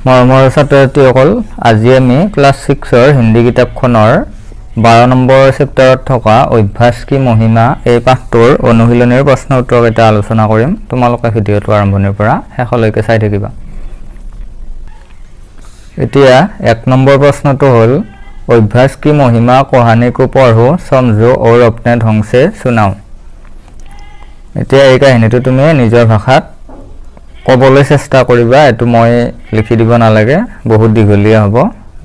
মৰমৰ ছাত্ৰ-ছাত্ৰীসকল, আজি আমি ক্লাছ 6ৰ হিন্দী কিতাপখনৰ 12 নম্বৰ চেপ্টাৰত থকা অভ্যাস কি মহিমা এই পাঠটোৰ অনুশীলনীৰ প্ৰশ্ন উত্তৰ কেইটা আলোচনা কৰিম। তোমালোকে ভিডিঅ'টো আৰম্ভণিৰ পৰা শেষলৈকে চাই থাকিবা। এতিয়া 1 নম্বৰ প্ৰশ্নটো হ'ল অভ্যাস কি মহিমা कहानी को पढ़ो समझो और अपने ढंग से सुनाओ। এতিয়া এই কাহিনীটো তুমি নিজৰ ভাষাত ক'বলৈ চেষ্টা কৰিবা। এটো মই লিখি দিব নালাগে, বহুত দীঘলীয়া হ'ব।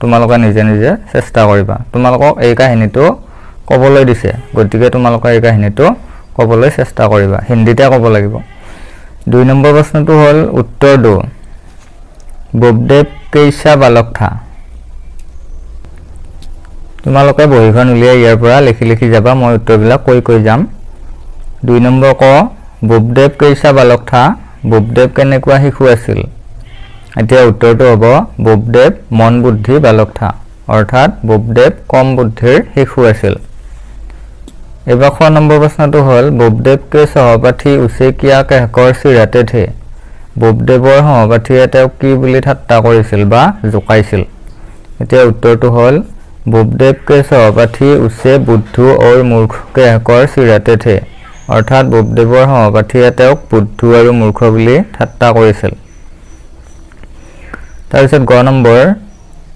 তোমালোকে নিজে নিজে চেষ্টা কৰিবা। তোমালোকক এই কাহিনীটো ক'বলৈ দিছে, গতিকে তোমালোকে এই কাহিনীটো ক'বলৈ চেষ্টা কৰিবা। হিন্দীতে ক'ব লাগিব। 2 নম্বৰ প্ৰশ্নটো হ'ল উত্তৰ দো। বুবদেৱ कैसा बालक था। তোমালোকে বহিখন উলিয়াই ইয়াৰ পৰা লিখি লিখি যাবা, মই উত্তৰবিলাক কৈ যাম। 2 নম্বৰ ক বুবদেৱ कैसा बालक था। বুবদেৱ কেনেকুৱা শিশু আছিল। এতিয়া উত্তৰটো হ'ব বুবদেৱ মন বুদ্ধি বালক থা, অৰ্থাৎ বুবদেৱ কম বুদ্ধিৰ শিশু আছিল। এবাৰ 6 নম্বৰ প্ৰশ্নটো হ'ল বুবদেৱ কে সহপাঠী উছে কিয়া कहकर চিৰাতে থে। বুবদেৱৰ সহপাঠীয়ে তেওঁক কি বুলি ঠাট্টা কৰিছিল বা জোকাইছিল। এতিয়া উত্তৰটো হ'ল বুবদেৱ কে সহপাঠী উছে বুদ্ধু और মূৰ্খ कहकर চিৰাতে থে, অৰ্থাৎ বুবদেৱৰ সহপাঠীয়ে তেওঁক বুদ্ধু আৰু মূৰ্খ বুলি ঠাট্টা কৰিছিল। তাৰপিছত 9 নম্বৰ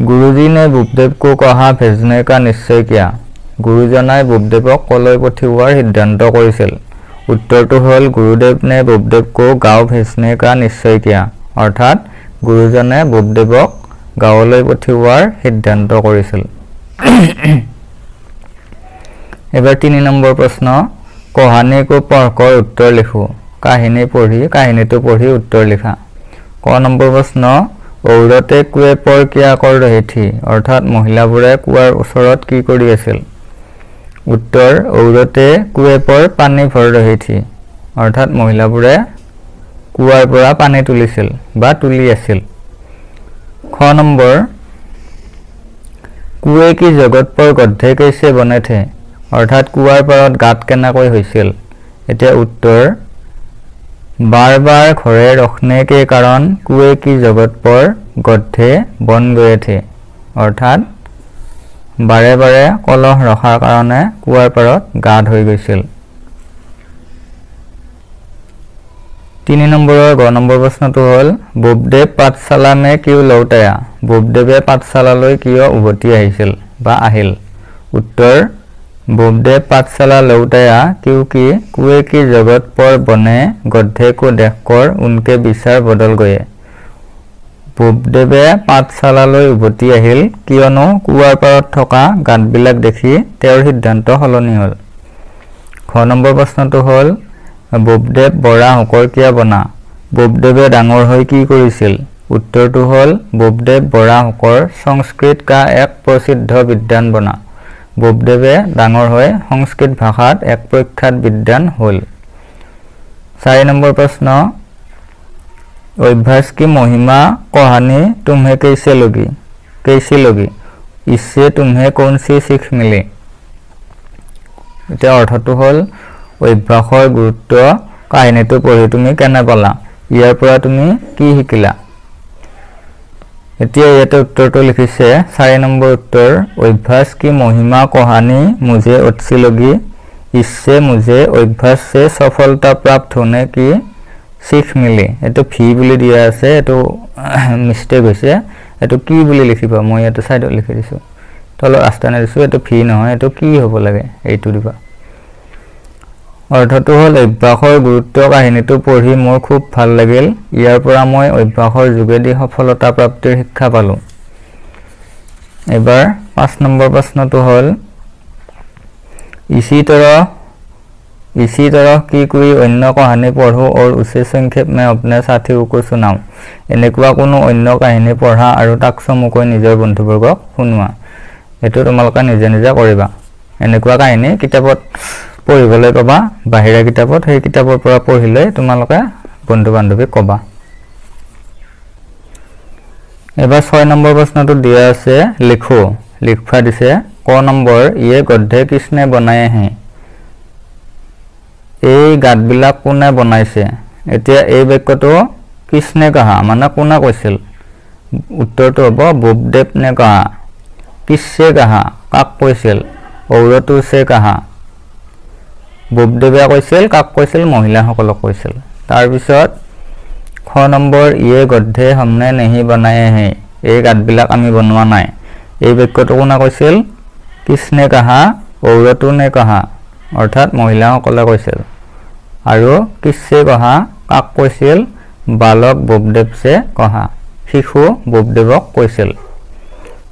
গুৰুজী নে বুবদেৱ কো কহা ভেজনে কা নিশ্চয় কিয়া। গুৰুজনাই বুবদেৱক কলৈ পঠিওৱাৰ সিদ্ধান্ত কৰিছিল। উত্তৰটো হ'ল গুৰুদেৱ নে বুবদেৱ কো গাঁও ভেজনে কা নিশ্চয় কিয়া, অৰ্থাৎ গুৰুজনে বুবদেৱক গাঁৱলৈ পঠিওৱাৰ সিদ্ধান্ত কৰিছিল। এবাৰ 3 নম্বৰ প্ৰশ্ন कहानी को पढ़कर उत्तर लिखो। কাহিনী পঢ়ি কাহিনীটো পঢ়ি উত্তৰ লিখা। ক নম্বৰ প্ৰশ্ন औरते कुएं पर क्या कर रही थी, অৰ্থাৎ মহিলাবোৰে কুৱাৰ ওচৰত কি কৰি আছিল। উত্তৰ औरते कुएं पर পানী ভৰ रही थी, অৰ্থাৎ মহিলাবোৰে কুৱাৰ পৰা পানী তুলিছিল বা তুলি আছিল। খ নম্বৰ কুएं की जगत पर गड्ढे कैसे बने थे, অৰ্থাৎ কুৱাৰ পাৰত গাঁত কেনেকৈ হৈছিল। এতিয়া উত্তৰ बार बार घरे रखने के कारण कुएं की जगत पर गड्ढे बन गए थे, অৰ্থাৎ বাৰে বাৰে কলহ ৰখাৰ কাৰণে কুৱাৰ পাৰত গাঁত হৈ গৈছিল। 3 নম্বৰৰ 9 নম্বৰ প্ৰশ্নটো হ'ল বুবদেৱ পাঠশালা মে কিয় লৌটায়া। বুবদেৱে পাঠশালালৈ কিয় উভতি আহিছিল বা আহিল। উত্তৰ बुबदेव पाठशाला लौटाया क्योंकि कुएं की जगत पर बने गड्ढे को देखकर उनके विचार बदल गए। बुबदेवे पाठशालाলৈ উভতি আহিল কিয়নো কুৱাৰ পাৰত থকা গাঁতবিলাক দেখি তেওঁৰ সিদ্ধান্ত সলনি হ'ল। খ নম্বৰ প্ৰশ্নটো হ'ল বুবদেৱ বৰা হকৰ কিয়া বনা। বুবদেৱে ডাঙৰ হৈ কি কৰিছিল। উত্তৰটো হ'ল বুবদেৱ বৰা হকৰ সংস্কৃত কা এক প্ৰসিদ্ধ বিদ্বান বনা। বুবদেৱে ডাঙৰ হৈ সংস্কৃত ভাষাত এক প্ৰখ্যাত বিদ্বান হ'ল। 4 নম্বৰ প্ৰশ্ন অভ্যাস কি মহিমা कहानी तुम्हें कैसी लगी इससे तुम्हें कौन सी सीख मिली। এতিয়া অৰ্থটো হ'ল অভ্যাসৰ গুৰুত্ব কাহিনীটো পঢ়ি তুমি কেনে পালা, ইয়াৰ পৰা তুমি কি শিকিলা। এতিয়া ইয়াতে উত্তৰটো লিখিছে 4 নম্বৰ উত্তৰ অভ্যাস কি মহিমা कहानी मुझे अच्छी लगी इससे मुझे अभ्यास से सफलता प्राप्त होने की सीख मिली। এটো ভি বুলি দিয়া আছে, এটো মিস্টেক হৈছে, এটো কি বুলি লিখিবা। মই এটো সাইডত লিখি দিছো, তলত আস্তানে দিছো, এটো ভি নহয়, এটো কি হ'ব লাগে এইটো দিবা। অৰ্থটো হ'ল অভ্যাসৰ গুৰুত্ব কাহিনীটো পঢ়ি মোৰ খুব ভাল লাগিল, ইয়াৰ পৰা মই অভ্যাসৰ যোগেদি সফলতা প্ৰাপ্তিৰ শিক্ষা পালো। এবাৰ 5 নম্বৰ প্ৰশ্নটো হ'ল इसी तरह की कोई अन्य कहानी पढ़ो और उसे संक्षेप में अपने साथियों को सुनाओ। এনেকুৱা কোনো অন্য কাহিনী পঢ়া আৰু তাক চমুকৈ নিজৰ বন্ধুবৰ্গক শুনোৱা। এটো তোমালোকে নিজে নিজে কৰিবা। এনেকুৱা কাহিনী কিতাপত পঢ়িবলৈ পাবা, বাহিৰা কিতাপত, সেই কিতাপৰ পৰা পঢ়িলে তোমালোকে বন্ধু বান্ধৱীক ক'বা। এবাৰ 6 নম্বৰ প্ৰশ্নটো দিয়া আছে লিখো, লিখবা দিছে। ক নম্বৰ ये गड्ढे किसने बनाए हैं। এই গাঁতবিলাক কোনে বনাইছে। এতিয়া এই বাক্যটো किसने कहा মানে কোনে কৈছিল। উত্তৰটো হ'ব বুবদেৱ নে কাহা কিসছে কাহা কাক কৈছিল ঔৰতো সে কাহা বুবদেৱে কৈছিল কাক কৈছিল মহিলাসকলক কৈছিল তাৰ পিছত খ নম্বৰ ইয়ে গদ্ধে हमने नहीं बनाए हैं এই গাতবিলাক আমি বনোৱা নাই এই বাক্যটো কোনে কৈছিল কিসনে কাহা ঔৰতো নে কাহা অৰ্থাৎ মহিলাসকলে কৈছিল আৰু কিসছে কাহা কাক কৈছিল বালক বুবদেৱ সে কাহা শিশু বুবদেৱক কৈছিল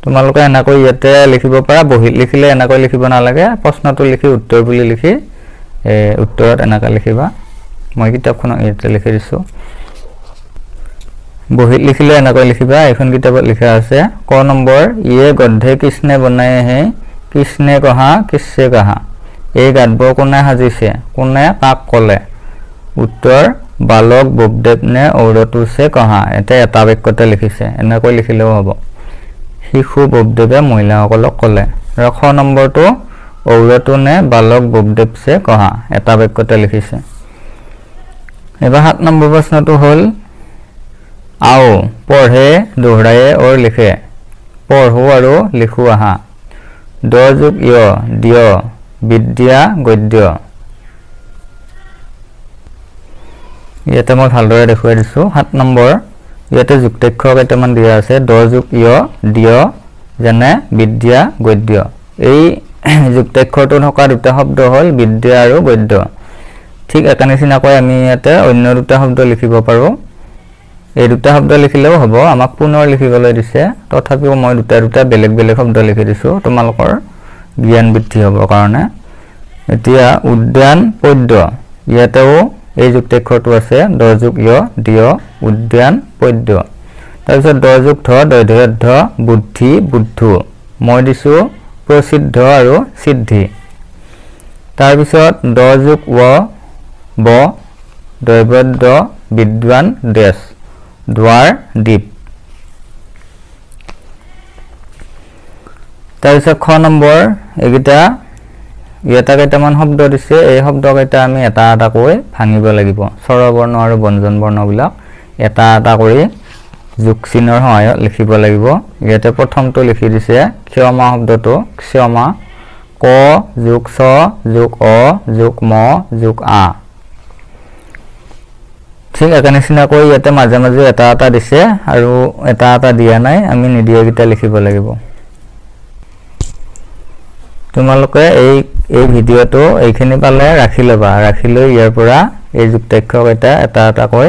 তোমালোকে এনেকৈ ইয়াতে লিখিব পাৰা বহিত লিখিলে এনেকৈ লিখিব নালাগে প্ৰশ্নটো লিখি উত্তৰ বুলি লিখি উত্তৰত এনেকৈ লিখিবা মই কিতাপখনত ইয়াতে লিখি দিছো বহিত লিখিলে এনেকৈ লিখিবা এখন কিতাপত লিখা আছে ক নম্বৰ ইয়ে গদ্ধে কিসনে বনায়ে हैं কিসনে কহা কিসছে কহা এই গাতবোৰ কোনে সাজিছে কোনে কাক ক'লে উত্তৰ বালক বুবদেৱ নে ঔৰতো সে কহা এটা বাক্যতে লিখিছে এনেকৈ লিখিলেও হ'ব শিশু বুবদেৱে মহিলাসকলক ক'লে আৰু খ নম্বৰটো ঔৰতো নে বালক বুবদেৱ সে কহা এটা বাক্যতে লিখিছে এবাৰ 7 নম্বৰ প্ৰশ্নটো হ'ল आओ पढ़े दोहराए और लिखे पढ़ो और लिखो आहा द जुग य दिय विद्या गद्य ইয়াতে মই ভালদৰে দেখুৱাই দিছো 7 নম্বৰ ইয়াতে যুক্তাক্ষৰ কেইটামান দিয়া আছে দ যুগ য় দিয় যেনে বিদ্যা গদ্য এই যুক্তাক্ষৰটো থকা দুটা শব্দ হ'ল বিদ্যা আৰু গদ্য ঠিক একা নিচিনাকৈ আমি ইয়াতে অন্য দুটা শব্দ লিখিব পাৰো এই দুটা শব্দ লিখিলেও হ'ব আমাক পুনৰ লিখিবলৈ দিছে তথাপিও মই দুটা বেলেগ বেলেগ শব্দ লিখি দিছো তোমালোকৰ জ্ঞান বৃদ্ধি হ'বৰ কাৰণে এতিয়া উদ্যান পদ্য ইয়াতেও এই যুক্তাক্ষৰটো আছে দ যুগ য় দিয় উদ্যান পদ্য তাৰপিছত দ যুগ ধ দৈধ বুদ্ধি বুদ্ধু মই দিছো প্ৰসিদ্ধ আৰু সিদ্ধি তাৰপিছত দ যুগ ৱ ব দৈবদ্য বিদ্বান দেশ দ্বাৰ দ্বীপ তাৰপিছত খ নম্বৰ এইকেইটা ইয়াতে কেইটামান শব্দ দিছে এই শব্দকেইটা আমি এটা কৈ ভাঙিব লাগিব স্বৰবৰ্ণ আৰু ব্যঞ্জন বৰ্ণবিলাক এটা কৰি যোগ চিহ্নৰ সহায়ত লিখিব লাগিব ইয়াতে প্ৰথমটো লিখি দিছে ক্ষমা শব্দটো ক্ষমা ক যোগ ছ যোগ অ যোগ ম যোগ আ ঠিক একা নিচিনাকৈ ইয়াতে মাজে মাজে এটা দিছে আৰু এটা দিয়া নাই আমি নিদিয়াকেইটা লিখিব লাগিব তোমালোকে এই ভিডিঅটো এইখিনি পালে ৰাখি ল'বা ৰাখি লৈ ইয়াৰ পৰা এই যুক্তাক্ষৰ এটা কৈ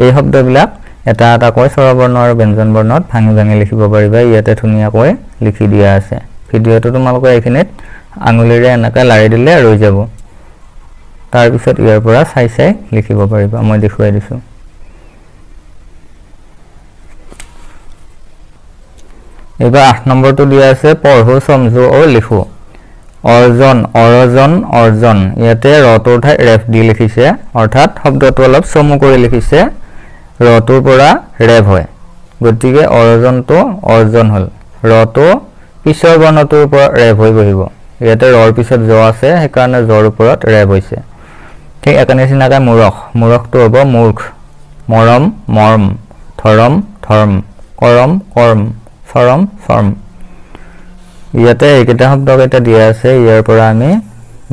এই শব্দবিলাক এটা কৈ স্বৰবৰ্ণ আৰু ব্যঞ্জন বৰ্ণত ভাঙি লিখিব পাৰিবা ইয়াতে ধুনীয়াকৈ লিখি দিয়া আছে ভিডিঅটো তোমালোকে এইখিনিত আঙুলিৰে এনেকৈ লাৰি দিলে ৰৈ যাব তাৰ পিছত ইয়াৰ পৰা চাই লিখিব পাৰিবা মই দেখুৱাই দিছো এবাৰ 8 নম্বৰটো দিয়া আছে পঢ়ো সমঝো আৰু লিখো অৰ্জন ইয়াতে ৰটোৰ ঠাইত ৰেফ দি লিখিছে অৰ্থাৎ শব্দটো অলপ চমু কৰি লিখিছে ৰটোৰ পৰা ৰেফ হয় গতিকে অৰ্জনটো অৰ্জন হ'ল ৰটো পিছৰ বৰ্ণটোৰ পৰা ৰেফ হৈ বহিব ইয়াতে ৰৰ পিছত জ আছে সেইকাৰণে জৰ ওপৰত ৰেফ হৈছে ঠিক একা নিচিনাকৈ মূৰখটো হ'ব মূৰ্খ মৰম মৰ্ম ধৰম ধৰ্ম কৰম কৰ্ম চৰম চৰ্ম ইয়াতে এইকেইটা শব্দকেইটা দিয়া আছে ইয়াৰ পৰা আমি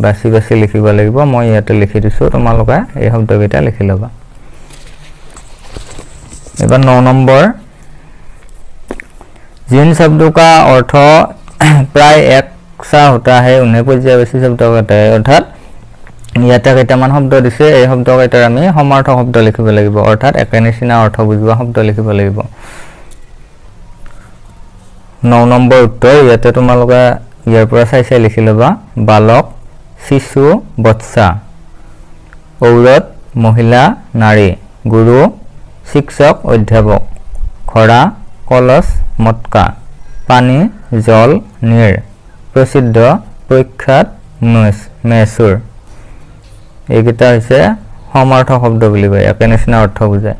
বাছি লিখিব লাগিব মই ইয়াতে লিখি দিছো তোমালোকে এই শব্দকেইটা লিখি ল'বা এবাৰ 9 নম্বৰ जिन शब्दों का अर्थ प्राय एक सा होता है उन्हें पर्यायवाची शब्द कहते हैं अर्थात ইয়াতে কেইটামান শব্দ দিছে এই শব্দকেইটাৰ আমি সমাৰ্থক শব্দ লিখিব লাগিব অৰ্থাৎ একে নিচিনা অৰ্থ বুজোৱা শব্দ লিখিব লাগিব 9 নম্বৰ উত্তৰ ইয়াতে তোমালোকে ইয়াৰ পৰা চাই লিখি লবা বালক শিশু বৎসা ঔৰত মহিলা নাৰী গুৰু শিক্ষক অধ্যাপক খৰা কলস মটকা পানী জল নীৰ প্ৰসিদ্ধ প্ৰখ্যাত মেচুৰ এইকেইটা হৈছে সমাৰ্থক শব্দ বুলি কয় একে নিচিনা অৰ্থ বুজায়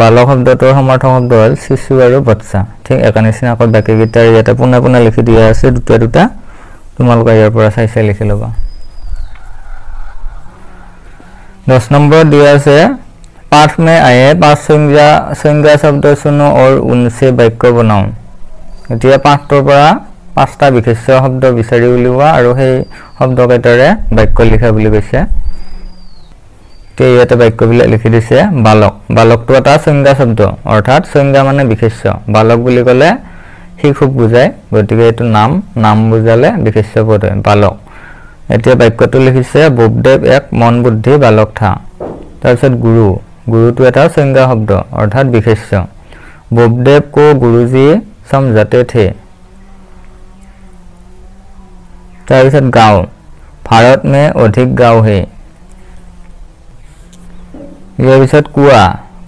বালক শব্দটোৰ সমাৰ্থক শব্দ হ'ল শিশু আৰু বৎসা ঠিক একে নিচিনাকৈ বাকীকেইটাৰ ইয়াতে পুনে লিখি দিয়া আছে দুটা তোমালোকে ইয়াৰ পৰা চাই লিখি ল'বা 10 নম্বৰ দিয়া আছে पाठ में आए 5 संज्ञा शब्द सुनो और उनसे वाक्य बनाओ এতিয়া পাঠৰ পৰা 5টা বিশেষ্য শব্দ বিচাৰি উলিওৱা আৰু সেই শব্দকেইটাৰে বাক্য লিখা বুলি কৈছে তে ইয়াতে বাক্যবিলাক লিখি দিছে বালক বালকটো এটা সংজ্ঞা শব্দ অৰ্থাৎ সংজ্ঞা মানে বিশেষ্য বালক বুলি ক'লে শিশুক বুজায় গতিকে এটো নাম বুজালে বিশেষ্য পদ হয় বালক এতিয়া বাক্যটো লিখিছে বুবদেৱ এক মন বুদ্ধি বালক থা তাৰপিছত গুৰুটো এটা সংজ্ঞা শব্দ অৰ্থাৎ বিশেষ্য बुबदेव को गुरुजी समझाते थे तारिसत गाँव भारत में अधिक गाँव है ये विषय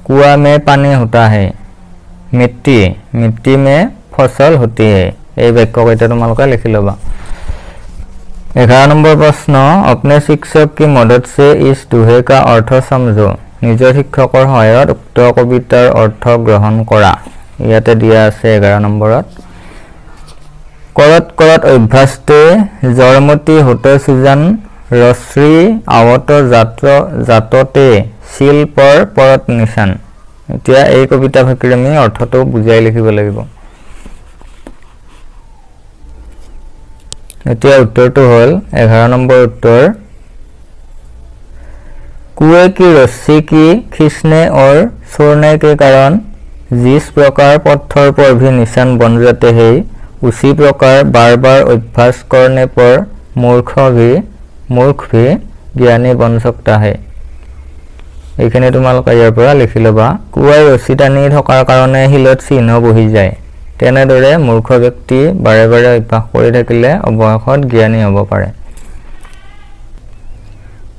कुआ में पानी होता है मिट्टी में फसल होती है ये वाक्य केटा तुमालोके लिखि लबा 11 नंबर प्रश्न अपने शिक्षक की मदद से इस दोहे का अर्थ समझो निजर शिक्षकर सहायत उक्त कवितार अर्थ ग्रहण करा ইয়াতে দিয়া আছে 11 নম্বৰত करत अभ्यासते जरमती होते सुजान रश्री आवत जातते शिल पर परत निशान এতিয়া এই কবিতা ভাষাৰ আমি অৰ্থটো বুজাই লিখিব লাগিব এতিয়া উত্তৰটো হল 11 নম্বৰ উত্তৰ कुएं की रस्सी की खींचने और छोड़ने के कारण जिस प्रकार पत्थर पर भी निशान बन जाते हैं उसी प्रकार बार बार अभ्यास करने पर मूर्ख भी ज्ञानी बन सकता है এইখানে তোমালোকে ইয়াৰ পৰা লিখি লবা কুৱাই ৰছী টানি থকাৰ কাৰণে হিলত চিহ্ন বহি যায় তেনেদৰে মূৰ্খ ব্যক্তি বাৰে বাৰে অভ্যাস কৰি থাকিলে অৱশেষত জ্ঞানী হ'ব পাৰে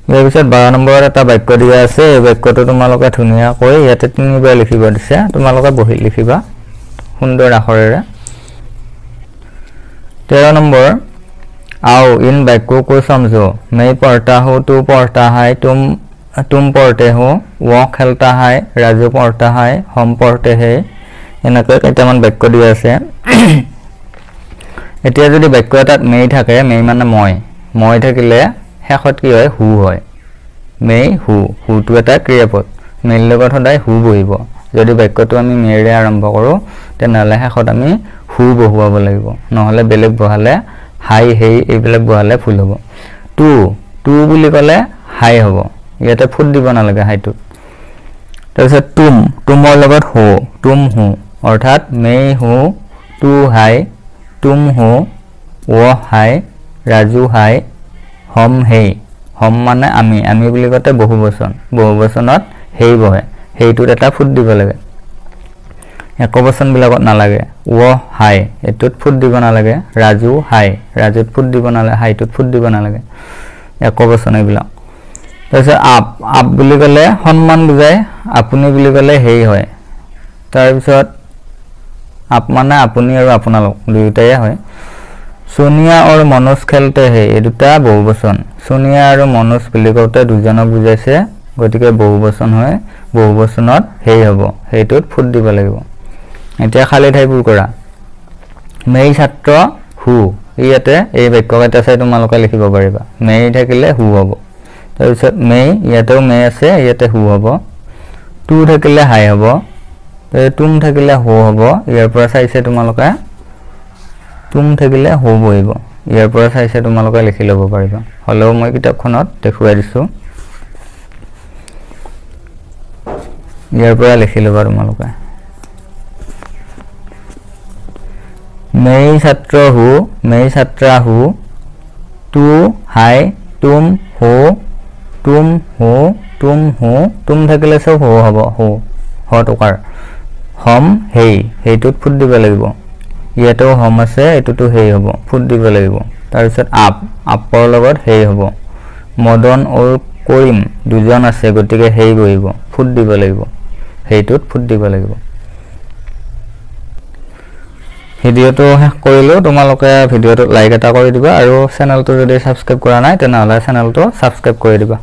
ইয়াৰ পিছত 12 নম্বৰত এটা বাক্য দিয়া আছে এই বাক্যটো তোমালোকে ধুনিয়াকৈ ইয়াতে তিনিবাৰ লিখিব দিছে তোমালোকে বহি লিখিবা সুন্দৰ আখৰেৰে 13 নম্বৰ आओ इन वाक्यों को समझो मैं पढ़ता हूँ तू पढ़ता है तुम पढ़ते हो वो खेलता है राजू पढ़ता है हम पढ़ते हैं এনেকৈ কেইটামান বাক্য দিয়া আছে এতিয়া যদি বাক্য এটাত মেই থাকে মেই মানে মই থাকিলে শেষত কি হয় হু হয় মেই হুটো এটা ক্ৰিয়াপদ মেইৰ লগত সদায় হু বহিব যদি বাক্যটো আমি মেইৰে আৰম্ভ কৰো তেনেহলে শেষত আমি হু বহুৱাব লাগিব নহলে বেলেগ বহালে হাই হেই এইবিলাক বহালে ভুল হ'ব টু বুলি ক'লে হাই হ'ব ইয়াতে ফুট দিব নালাগে হাইটো তাৰপিছত তুমৰ লগত হু তুম হু অৰ্থাৎ মেই হু টু হাই তুম হু ও হাই ৰাজু হাই হম হেই হম মানে আমি বুলি কতে বহুবচনত হেই বহে হেইটোত এটা ফুট দিব লাগে একবচন বিলাকত নালাগে ও হাই এটোত ফুট দিব নালাগে ৰাজু হাই ৰাজুত ফুট দিব নালাগে হাইটোত ফুট দিব নালাগে একবচন এইবিলাক তাৰপিছত আপ বুলি ক'লে সন্মান বুজায় আপুনি বুলি ক'লে হেই হয় তাৰপিছত आप माने आपुनी और आपनालोक दुइटाই হয় सोनिया और मनोज खेलते हैं এই দুটা বহুবচন सोनिया और मनोज বুলি কওতে দুজনক বুজাইছে গতিকে বহুবচন হয় বহুবচনত হেই হ'ব হেইটোত ফুট দিব লাগিব এতিয়া খালি ঠাইবোৰ কৰা মেই ছাত্ৰ হু ইয়াতে এই বাক্যকেইটা চাই তোমালোকে লিখিব পাৰিবা মেই থাকিলে হু হ'ব তাৰপিছত মেই ইয়াতেও মেই আছে ইয়াতে হু হ'ব টু থাকিলে হাই হ'ব तुम থাকিলে হো হ'ব ইয়াৰ পৰা চাইছে তোমালোকে তুম থাকিলে হো বহিব ইয়াৰ পৰা চাইছে তোমালোকে লিখি ল'ব পাৰিবা হলেও মই কিতাপখনত দেখুৱাই দিছো ইয়াৰ পৰা লিখি ল'বা তোমালোকে मैं छात्र हूँ मैं छात्रा हूँ तू हाय तुम हो तुम থাকিলে সব হো হ'ব হো টকাৰ हम हेइटुत फुट দিব লাগিব ইয়াতো हम আছে এটুটো হেই হ'ব ফুট দিব লাগিব তাৰ পিছত আপৰ লগত হেই হ'ব মদন আৰু কৰিম দুজন আছে গতিকে হেই বহিব ফুট দিব লাগিব হেইটুত ফুট দিব লাগিব ভিডিওটো শেষ কৰিলো তোমালোকে ভিডিওটো লাইক এটা কৰি দিবা আৰু চেনেলটো যদি সাবস্ক্ৰাইব কৰা নাই তেনহলে চেনেলটো সাবস্ক্ৰাইব কৰি দিবা